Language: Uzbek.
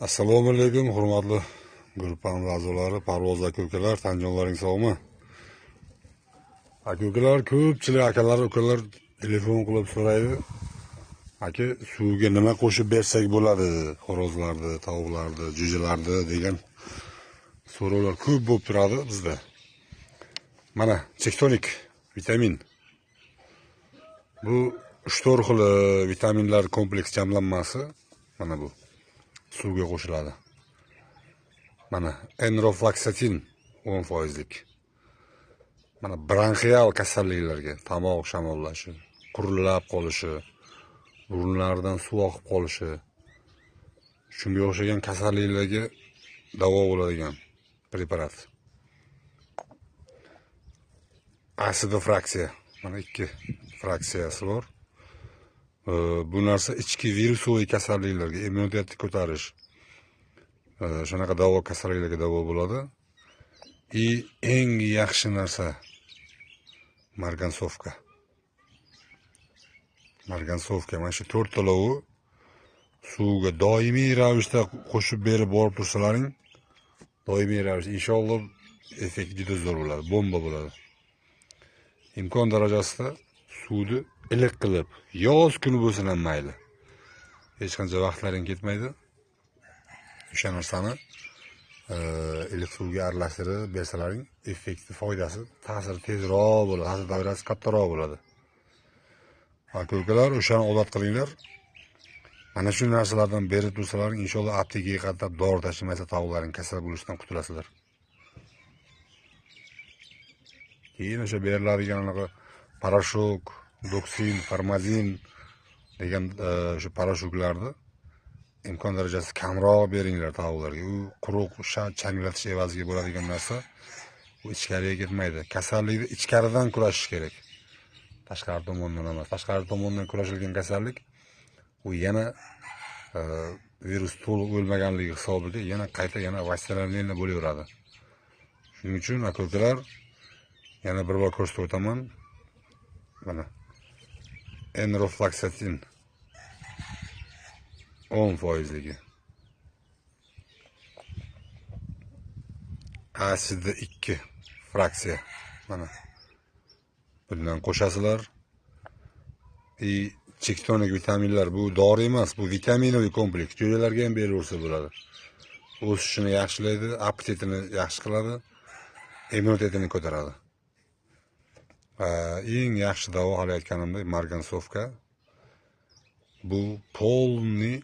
Assalomu alaykum, hurmatli guruhimiz a'zolari, parvoz aka-ukalar, tanjonlaring sog'mi? Aka-ukalar, ko'pchilik akalar, ukalar telefon qilib so'raydi. Aka, suvga nima qo'shib bersak bo'ladi? Xo'rozlarni, tovuqlarni, jo'jalarni degan so'rovlar ko'p bo'lib turadi bizda. Mana, chektonik vitamin. Bu 3-4 xil vitaminlar kompleks jamlanmasi mana bu suvga qo'shiladi. Mana enroflaksatin 10%lik. Mana bronxial kasalliklarga, tomoq shamollashi, qurilab qolishi, burunlardan suv oqib qolishi, shunga o'xshagan kasalliklarga davo bo'ladigan preparat. Acidofraksiya, mana 2 fraksiyasi bor. Bu narsa ichki virusoviy kasalliklarga, immunitetni ko'tarish, shunaqa davo kasalliklarga davo bo'ladi. Eng yaxshi narsa margansovka. Mana shu 4 talovi suvga doimiy ravishda qo'shib berib borib tursalaring, doimiy ravishda inshaalloh effekt juda zo'r bo'ladi, bomba bo'ladi. Imkon darajasida suvni iliq qilib, yoz kuni bo'lsin ham mayli. Hech qancha vaqtlaring ketmaydi. O'sha narsani iliq suvga aralashtirib bersalaring, effekti, foydasi, ta'siri tezroq bo'ladi, ta'sir doirasi kattaroq bo'ladi. Aka-ukalar, o'shani odat qilinglar. Mana shu narsalardan berib tursalaring, inshaalloh aptekaga qatnab dori tashimasa tovuqlaring kasal bo'lishidan qutulasizlar. Keyin o'sha beriladigan anaqa parashok, doksin, farmazin degan o'sha parashoklarni imkon darajasi kamroq beringlar tovuqlarga. U quruq changlatish evaziga bo'ladigan narsa. Bu ichkariga ketmaydi. Kasallikni ichkaridan kurashish kerak. Tashqari tomondan emas. Tashqari tomondan kurashilgan kasallik u yana virus to'liq o'lmaganligi hisobiga yana vassalanlina bo'laveradi. Shuning uchun aka-ukalar, yana bir bor ko'rsatib o'taman. Mana enroflaksatin 10%ligi. Asidi 2 fraksiya. Mana bundan qo'shasizlar. Chektonik vitaminlar, bu dori emas, bu vitaminoviy kompleks. Jo'jalarga ham beraversa bo'ladi. O'sishini yaxshilaydi, apetitini yaxshi qiladi, immunitetini ko'taradi. Eng yaxshi davo hali aytganimdek margansovka. Bu polniy